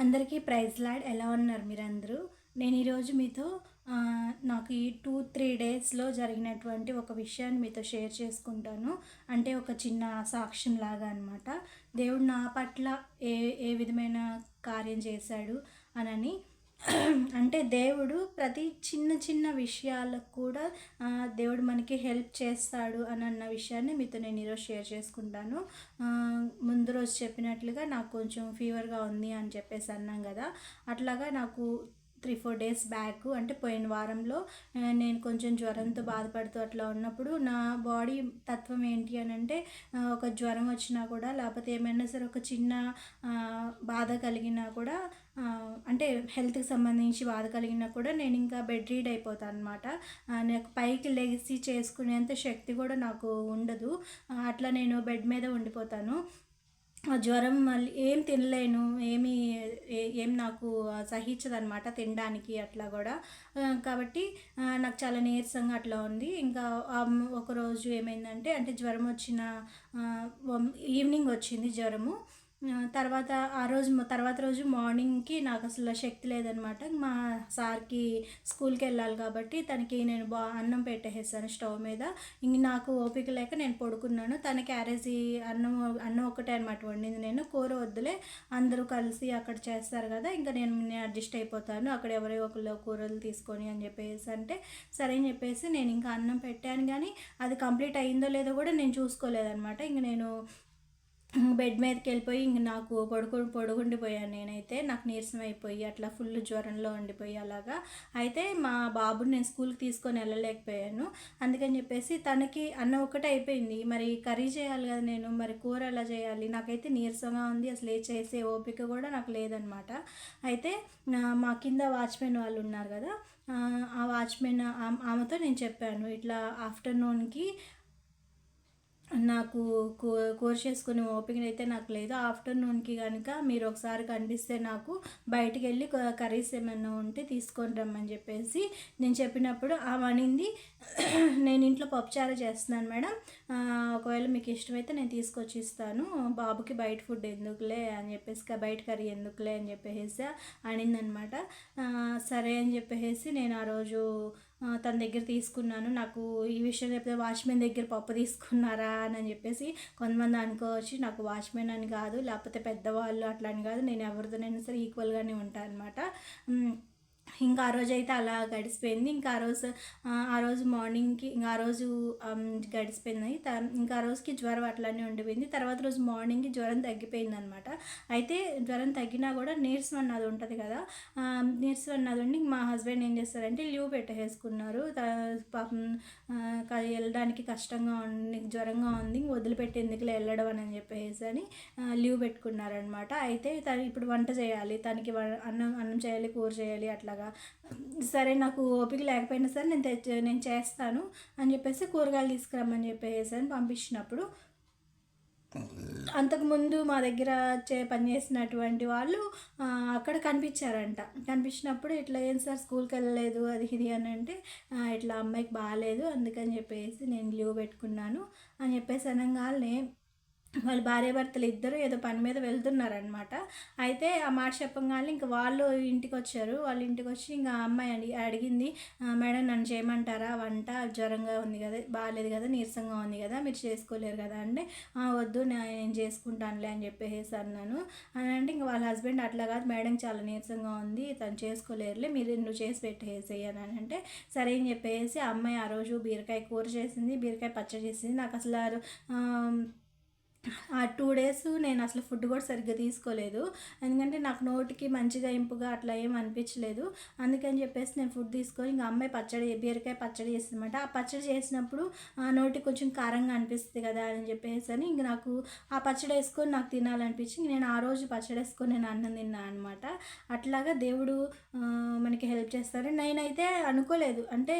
అందరికీ praise lord. ఎలా ఉన్నారు మీరందరూ? నేను ఈరోజు మీతో నాకు ఈ 2-3 డేస్లో జరిగినటువంటి ఒక విషయాన్ని మీతో షేర్ చేసుకుంటాను. అంటే ఒక చిన్న సాక్ష్యం లాగా అనమాట. దేవుడు నా పట్ల ఏ ఏ విధమైన కార్యం చేశాడు అనని. అంటే దేవుడు ప్రతి చిన్న చిన్న విషయాలకు కూడా దేవుడు మనకి హెల్ప్ చేస్తాడు అని అన్న విషయాన్ని మీతో నేను ఈరోజు షేర్ చేసుకుంటాను. ముందు రోజు చెప్పినట్లుగా నాకు కొంచెం ఫీవర్గా ఉంది అని చెప్పేసి అన్నాం కదా, అట్లాగా నాకు 3-4 డేస్ బ్యాక్, అంటే పోయిన వారంలో నేను కొంచెం జ్వరంతో బాధపడుతూ అట్లా ఉన్నప్పుడు నా బాడీ తత్వం ఏంటి అని అంటే, ఒక జ్వరం వచ్చినా కూడా లేకపోతే ఏమైనా సరే ఒక చిన్న బాధ కలిగినా కూడా, అంటే హెల్త్కి సంబంధించి బాధ కలిగినా కూడా నేను ఇంకా బెడ్ రీడ్ అయిపోతాను అనమాట. నాకు పైకి లెగిసి చేసుకునేంత శక్తి కూడా నాకు ఉండదు. అట్లా నేను బెడ్ మీద ఉండిపోతాను. ఆ జ్వరం మళ్ళీ ఏం తినలేను, ఏం నాకు సహించదనమాట తినడానికి అట్లా కూడా. కాబట్టి నాకు చాలా నీరసంగా అట్లా ఉంది. ఇంకా ఒకరోజు ఏమైందంటే, అంటే జ్వరం వచ్చిన ఈవినింగ్ వచ్చింది జ్వరము. తర్వాత రోజు మార్నింగ్కి నాకు అసలు శక్తి లేదనమాట. మా సార్కి స్కూల్కి వెళ్ళాలి కాబట్టి తనకి నేను అన్నం పెట్టేసాను స్టవ్ మీద. ఇంక నాకు ఓపిక లేక నేను పడుకున్నాను. తన క్యారేజీ అన్నం ఒక్కటే అనమాట వండింది. నేను కూర వద్దులే, అందరూ కలిసి అక్కడ చేస్తారు కదా, ఇంకా నేను అడ్జస్ట్ అయిపోతాను, అక్కడ ఎవరో ఒకళ్ళు కూరలు తీసుకొని అని చెప్పేసి అంటే సరే అని చెప్పేసి నేను ఇంకా అన్నం పెట్టాను. కానీ అది కంప్లీట్ అయిందో లేదో కూడా నేను చూసుకోలేదనమాట. ఇంక నేను బెడ్ మీదకి వెళ్ళిపోయి ఇంక నాకు పొడుగుండిపోయాను. నేనైతే నాకు నీరసం అయిపోయి అట్లా ఫుల్ జ్వరంలో ఉండిపోయి అలాగా. అయితే మా బాబుని నేను స్కూల్కి తీసుకొని వెళ్ళలేకపోయాను. అందుకని చెప్పేసి తనకి అన్నం ఒక్కటే అయిపోయింది, మరి కర్రీ చేయాలి కదా నేను, మరి కూర ఎలా చేయాలి? నాకైతే నీరసంగా ఉంది, అసలు ఏ చేసే ఓపిక కూడా నాకు లేదనమాట. అయితే మా కింద వాచ్మెన్ వాళ్ళు ఉన్నారు కదా, ఆ వాచ్మెన్ ఆమెతో నేను చెప్పాను, ఇట్లా ఆఫ్టర్నూన్కి నాకు కూర చేసుకునే ఓపిక అయితే నాకు లేదు. ఆఫ్టర్నూన్కి కనుక మీరు ఒకసారి కనిపిస్తే నాకు బయటికి వెళ్ళి కర్రీస్ ఏమైనా ఉంటే తీసుకొని రమ్మని చెప్పేసి నేను చెప్పినప్పుడు ఆమె అనింది, నేను ఇంట్లో పప్పుచారు చేస్తున్నాను మేడం, ఒకవేళ మీకు ఇష్టమైతే నేను తీసుకొచ్చి ఇస్తాను, బాబుకి బయట ఫుడ్ ఎందుకులే అని చెప్పేసి, బయట కర్రీ ఎందుకులే అని చెప్పేసి అనిందనమాట. సరే అని చెప్పేసి నేను ఆ రోజు తన దగ్గర తీసుకున్నాను. నాకు ఈ విషయం చెప్తే వాచ్మెన్ దగ్గర పప్పు తీసుకున్నారా అని చెప్పేసి కొంతమంది అనుకోవచ్చు. నాకు వాచ్మెన్ అని కాదు, లేకపోతే పెద్దవాళ్ళు అట్లా అని కాదు, నేను ఎవరితోనైనా సరే ఈక్వల్గానే ఉంటాను అనమాట. ఇంకా ఆ రోజు అయితే అలా గడిచిపోయింది. ఇంకా ఆ రోజు మార్నింగ్కి ఇంకా ఆ రోజు గడిచిపోయింది. ఇంకా ఆ రోజుకి జ్వరం అట్లానే ఉండిపోయింది. తర్వాత రోజు మార్నింగ్కి జ్వరం తగ్గిపోయింది అనమాట. అయితే జ్వరం తగ్గినా కూడా నీరసం అన్నది ఉంటుంది కదా, నీరసం అన్నది ఉండి మా హస్బెండ్ ఏం చేస్తారంటే లీవ్ పెట్టేసుకున్నారు. పాపం వెళ్ళడానికి కష్టంగా ఉంది, జ్వరంగా ఉంది, వదిలిపెట్టి ఎందుకులే వెళ్ళడం అని చెప్పేసి అని లీవ్ పెట్టుకున్నారనమాట. అయితే ఇప్పుడు వంట చేయాలి, తనకి అన్నం చేయాలి, కూర చేయాలి అట్లాగా. సరే నాకు ఓపిక లేకపోయినా సరే నేను చేస్తాను అని చెప్పేసి కూరగాయలు తీసుకురమ్మని చెప్పేసి అని పంపించినప్పుడు, అంతకుముందు మా దగ్గర పనిచేసినటువంటి వాళ్ళు అక్కడ కనిపించారంట. కనిపించినప్పుడు ఇట్లా ఏం సార్ స్కూల్కి వెళ్ళలేదు అది ఇది అని అంటే, ఇట్లా అమ్మాయికి బాగాలేదు అందుకని చెప్పేసి నేను లీవ్ పెట్టుకున్నాను అని చెప్పేసి అనగానే వాళ్ళు భార్యాభర్తలు ఇద్దరు ఏదో పని మీద వెళ్తున్నారనమాట. అయితే ఆ మాట చెప్పగానే ఇంకా వాళ్ళు ఇంటికి వచ్చారు. వాళ్ళ ఇంటికి వచ్చి ఇంకా అమ్మాయి అడిగింది, మేడం నన్ను చేయమంటారా వంట, జ్వరంగా ఉంది కదా, బాగాలేదు కదా, నీరసంగా ఉంది కదా, మీరు చేసుకోలేరు కదా అంటే, వద్దు నేను చేసుకుంటానులే అని చెప్పేసి అన్నాను. అని అంటే ఇంకా వాళ్ళ హస్బెండ్ అట్లా కాదు మేడం చాలా నీరసంగా ఉంది, తను చేసుకోలేరులే, నువ్వు చేసి పెట్టేసేయని అని అంటే సరే అని చెప్పేసి అమ్మాయి ఆ రోజు బీరకాయ కూర చేసింది, బీరకాయ పచ్చడి చేసింది. నాకు అసలు ఆ 2 డేస్ నేను అసలు ఫుడ్ కూడా సరిగ్గా తీసుకోలేదు. ఎందుకంటే నాకు నోటికి మంచిగా ఇంపుగా అట్లా ఏం అనిపించలేదు. అందుకని చెప్పేసి నేను ఫుడ్ తీసుకొని ఇంకా అమ్మాయి బీరకాయ పచ్చడి చేసిందన్నమాట. ఆ పచ్చడి చేసినప్పుడు నోటికి కొంచెం కారంగా అనిపిస్తుంది కదా అని చెప్పేసి అని ఇంక నాకు ఆ పచ్చడి వేసుకొని నాకు తినాలనిపించి నేను ఆ రోజు పచ్చడి వేసుకొని నేను అన్నం తిన్నాను అనమాట. అట్లాగా దేవుడు మనకి హెల్ప్ చేస్తారు. నేనైతే అనుకోలేదు, అంటే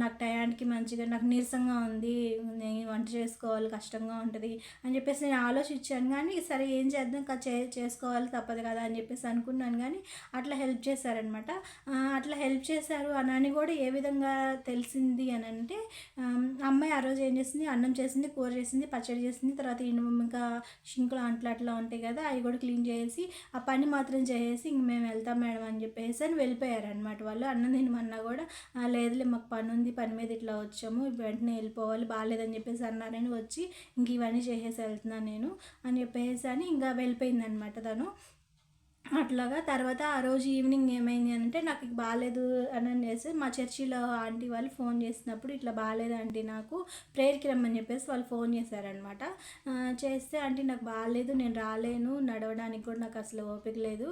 నాకు టయానికి మంచిగా నాకు నీరసంగా ఉంది, నేను వంట చేసుకోవాలి కష్టంగా ఉంటుంది అని చెప్పేసి చెప్పేసి నేను ఆలోచించాను. కానీ సరే ఏం చేద్దాం, ఇంకా చేసుకోవాలి తప్పదు కదా అని చెప్పేసి అనుకున్నాను. కానీ అట్లా హెల్ప్ చేశారనమాట. అట్లా హెల్ప్ చేశారు అని కూడా ఏ విధంగా తెలిసింది అని అంటే, అమ్మాయి ఆ రోజు ఏం చేసింది, అన్నం చేసింది, కూర చేసింది, పచ్చడి చేసింది, తర్వాత ఇంకా షింకులు అంట్లు అట్లా ఉంటాయి కదా, అవి కూడా క్లీన్ చేసి ఆ పని మాత్రం చేసేసి ఇంక మేము వెళ్తాం మేడం అని చెప్పేసి అని వెళ్ళిపోయారనమాట. వాళ్ళు అన్నం తినమన్నా కూడా లేదులే మాకు పని ఉంది, పని మీద ఇట్లా వచ్చాము, వెంటనే వెళ్ళిపోవాలి, బాగాలేదని చెప్పేసి అన్నారని వచ్చి ఇంక ఇవన్నీ చేసేసి వెళ్తున్నాను నేను అని చెప్పేసి అని ఇంకా వెళ్ళిపోయిందనమాట తను. అట్లాగా తర్వాత ఆ రోజు ఈవినింగ్ ఏమైంది అంటే, నాకు ఇక బాగాలేదు అని అనేసి మా చర్చిలో ఆంటీ వాళ్ళు ఫోన్ చేసినప్పుడు, ఇట్లా బాగాలేదు ఆంటీ నాకు ప్రేయర్కి రమ్మని చెప్పేసి వాళ్ళు ఫోన్ చేశారనమాట. చేస్తే ఆంటీ నాకు బాగాలేదు, నేను రాలేను, నడవడానికి కూడా నాకు అసలు ఓపిక లేదు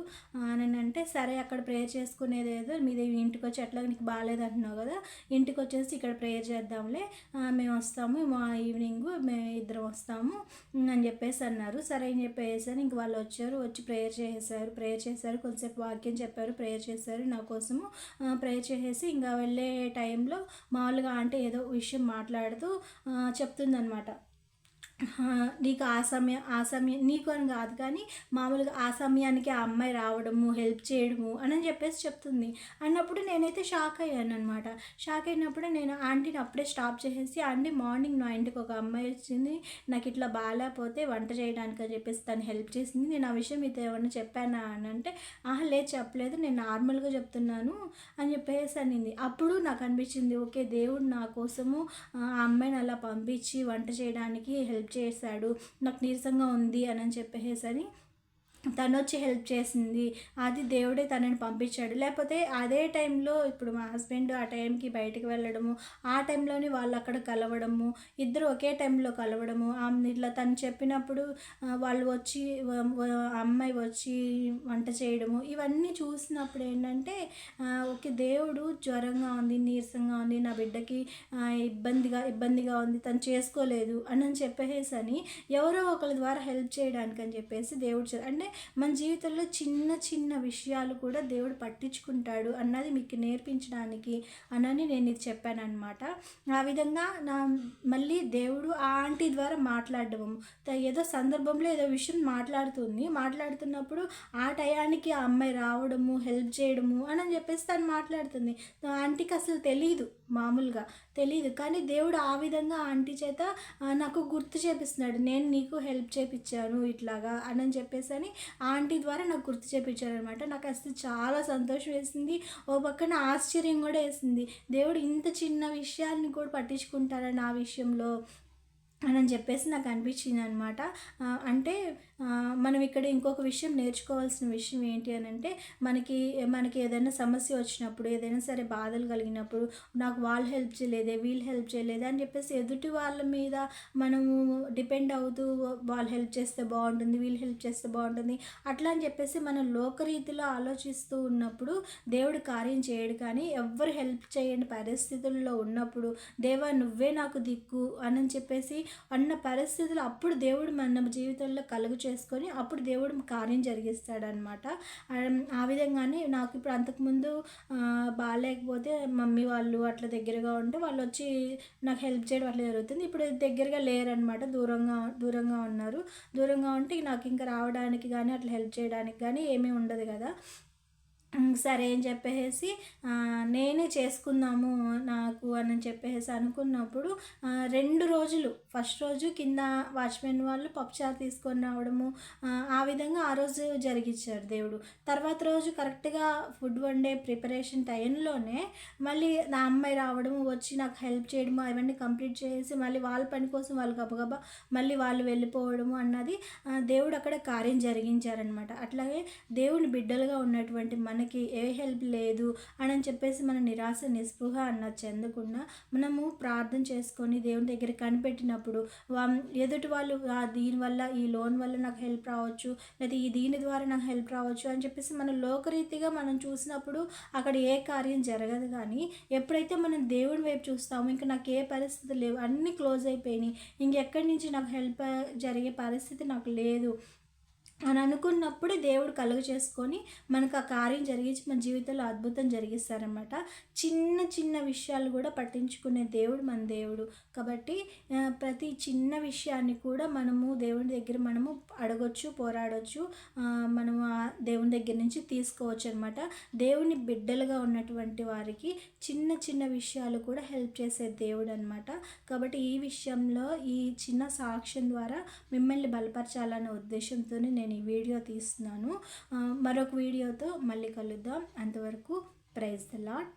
అని అంటే, సరే అక్కడ ప్రేయర్ చేసుకునేది ఏదో మీద ఇంటికి వచ్చి ఎట్లా నీకు బాగాలేదు అంటున్నావు కదా, ఇంటికి వచ్చేసి ఇక్కడ ప్రేయర్ చేద్దాంలే, మేము వస్తాము మా ఈవినింగ్ మేము ఇద్దరం వస్తాము అని చెప్పేసి అన్నారు. సరే అని చెప్పేసి ఇంక వాళ్ళు వచ్చారు, వచ్చి ప్రేయర్ చేశారు, కొంతసేపు వాక్యం చెప్పారు, ప్రేయర్ చేశారు నా కోసము. ప్రేయర్ చేసేసి ఇంకా వెళ్ళే టైంలో మామూలుగా అంటే ఏదో విషయం మాట్లాడుతూ చెప్తుందనమాట. నీకు ఆ సమయం నీకు అని కాదు కానీ మామూలుగా ఆ సమయానికి ఆ అమ్మాయి రావడము, హెల్ప్ చేయడము అని చెప్పేసి చెప్తుంది. అన్నప్పుడు నేనైతే షాక్ అయ్యాను అనమాట. షాక్ అయినప్పుడు నేను ఆంటీని అప్పుడే స్టాప్ చేసేసి, ఆంటీ మార్నింగ్ నా ఇంటికి ఒక అమ్మాయి వచ్చింది, నాకు ఇట్లా బాగాలేకపోతే వంట చేయడానికి అని చెప్పేసి తను హెల్ప్ చేసింది, నేను ఆ విషయం మీతో ఏమన్నా చెప్పానా అని అంటే, లేదు చెప్పలేదు, నేను నార్మల్గా చెప్తున్నాను అని చెప్పేసి అనింది. అప్పుడు నాకు అనిపించింది, ఓకే దేవుడు నా కోసము ఆ అమ్మాయిని అలా పంపించి వంట చేయడానికి హెల్ప్ చేశాడు, నాకు నీరసంగా ఉంది అని చెప్పేసి తను వచ్చి హెల్ప్ చేసింది, అది దేవుడే తనని పంపించాడు. లేకపోతే అదే టైంలో ఇప్పుడు మా హస్బెండ్ ఆ టైంకి బయటికి వెళ్ళడము, ఆ టైంలోనే వాళ్ళు అక్కడ కలవడము, ఇద్దరు ఒకే టైంలో కలవడము, ఇట్లా తను చెప్పినప్పుడు వాళ్ళు వచ్చి అమ్మాయి వచ్చి వంట చేయడము, ఇవన్నీ చూసినప్పుడు ఏంటంటే ఓకే దేవుడు జ్వరంగా ఉంది, నీరసంగా ఉంది, నా బిడ్డకి ఇబ్బందిగా ఉంది, తను చేసుకోలేదు అని చెప్పేసి అని ఎవరో ఒకరి ద్వారా హెల్ప్ చేయడానికి అని చెప్పేసి దేవుడు అంటే మన జీవితంలో చిన్న చిన్న విషయాలు కూడా దేవుడు పట్టించుకుంటాడు అన్నది మీకు నేర్పించడానికి అని నేను ఇది చెప్పాను అనమాట. ఆ విధంగా మళ్ళీ దేవుడు ఆ ఆంటీ ద్వారా మాట్లాడడం, ఏదో సందర్భంలో ఏదో విషయం మాట్లాడుతున్నప్పుడు ఆ టయానికి ఆ అమ్మాయి రావడము, హెల్ప్ చేయడము అని చెప్పేసి తను మాట్లాడుతుంది. ఆంటీకి అసలు మామూలుగా తెలియదు, కానీ దేవుడు ఆ విధంగా ఆంటీ చేత నాకు గుర్తు చేపిస్తున్నాడు, నేను నీకు హెల్ప్ చేపించాను ఇట్లాగా అని చెప్పేసి అని ఆంటీ ద్వారా నాకు గుర్తు చేపించారనమాట. నాకు అసలు చాలా సంతోషం వేసింది, ఓ పక్కన ఆశ్చర్యం కూడా వేసింది, దేవుడు ఇంత చిన్న విషయాన్ని కూడా పట్టించుకుంటారని ఆ విషయంలో అని చెప్పేసి నాకు అనిపించింది అనమాట. అంటే మనం ఇక్కడ ఇంకొక విషయం నేర్చుకోవాల్సిన విషయం ఏంటి అని అంటే, మనకి ఏదైనా సమస్య వచ్చినప్పుడు, ఏదైనా సరే బాధలు కలిగినప్పుడు, నాకు వాళ్ళు హెల్ప్ చేయలేదే, వీళ్ళు హెల్ప్ చేయలేదే అని చెప్పేసి ఎదుటి వాళ్ళ మీద మనము డిపెండ్ అవుతూ వాళ్ళు హెల్ప్ చేస్తే బాగుంటుంది, వీళ్ళు హెల్ప్ చేస్తే బాగుంటుంది అట్లా అని చెప్పేసి మనం లోకరీతిలో ఆలోచిస్తూ ఉన్నప్పుడు దేవుడు కార్యం చేయడు. కానీ ఎవ్వరు హెల్ప్ చేయని పరిస్థితుల్లో ఉన్నప్పుడు, దేవా నువ్వే నాకు దిక్కు అని చెప్పేసి అన్న పరిస్థితులు అప్పుడు దేవుడు మన జీవితంలో కలుగు చేసుకొని అప్పుడు దేవుడు కార్యం జరిగిస్తాడనమాట. ఆ విధంగానే నాకు ఇప్పుడు అంతకుముందు బాగాలేకపోతే మమ్మీ వాళ్ళు అట్లా దగ్గరగా ఉంటే వాళ్ళు వచ్చి నాకు హెల్ప్ చేయడం అట్లా జరుగుతుంది. ఇప్పుడు దగ్గరగా లేరనమాట, దూరంగా ఉన్నారు. దూరంగా ఉంటే నాకు ఇంకా రావడానికి కానీ అట్లా హెల్ప్ చేయడానికి కానీ ఏమీ ఉండదు కదా. సరే అని చెప్పేసి నేనే చేసుకుందాము నాకు అని చెప్పేసి అనుకున్నప్పుడు 2 రోజులు, ఫస్ట్ రోజు కింద వాచ్మెన్ వాళ్ళు పప్పుచారు తీసుకొని రావడము, ఆ విధంగా ఆ రోజు జరిగించారు దేవుడు. తర్వాత రోజు కరెక్ట్గా ఫుడ్ వండే ప్రిపరేషన్ టైంలోనే మళ్ళీ నా అమ్మాయి రావడము, వచ్చి నాకు హెల్ప్ చేయడము, అవన్నీ కంప్లీట్ చేసి మళ్ళీ వాళ్ళ పని కోసం వాళ్ళు గబగబా మళ్ళీ వాళ్ళు వెళ్ళిపోవడము అన్నది దేవుడు అక్కడ కార్యం జరిగించారనమాట. అట్లాగే దేవుని బిడ్డలుగా ఉన్నటువంటి మనకి ఏ హెల్ప్ లేదు అని చెప్పేసి మన నిరాశ నిస్పృహ చెందకుండా మనము ప్రార్థన చేసుకొని దేవుని దగ్గర కనిపెట్టినప్పుడు ఎదుటి వాళ్ళు దీనివల్ల ఈ లోన్ వల్ల నాకు హెల్ప్ రావచ్చు, లేదా దీని ద్వారా నాకు హెల్ప్ రావచ్చు అని చెప్పేసి మన లోకరీతిగా మనం చూసినప్పుడు అక్కడ ఏ కార్యం జరగదు. కానీ ఎప్పుడైతే మనం దేవుని వైపు చూస్తామో ఇంకా నాకు ఏ పరిస్థితి లేవు, అన్నీ క్లోజ్ అయిపోయినాయి, ఇంకెక్కడి నుంచి నాకు హెల్ప్ జరిగే పరిస్థితి నాకు లేదు అని అనుకున్నప్పుడు దేవుడు కలుగ చేసుకొని మనకు ఆ కార్యం జరిగించి మన జీవితంలో అద్భుతం జరిగిస్తారనమాట. చిన్న చిన్న విషయాలు కూడా పట్టించుకునే దేవుడు మన దేవుడు. కాబట్టి ప్రతి చిన్న విషయాన్ని కూడా మనము దేవుని దగ్గర మనము అడగొచ్చు, పోరాడొచ్చు. మనము ఆ దేవుని దగ్గర నుంచి తీసుకోవచ్చు అనమాట. దేవుని బిడ్డలుగా ఉన్నటువంటి వారికి చిన్న చిన్న విషయాలు కూడా హెల్ప్ చేసే దేవుడు అనమాట. కాబట్టి ఈ విషయంలో ఈ చిన్న సాక్ష్యం ద్వారా మిమ్మల్ని బలపరచాలనే ఉద్దేశంతో నేను ఈ వీడియో తీస్తున్నాను. మరొక వీడియోతో మళ్ళీ కలుద్దాం. అంతవరకు ప్రైజ్ ద లార్డ్.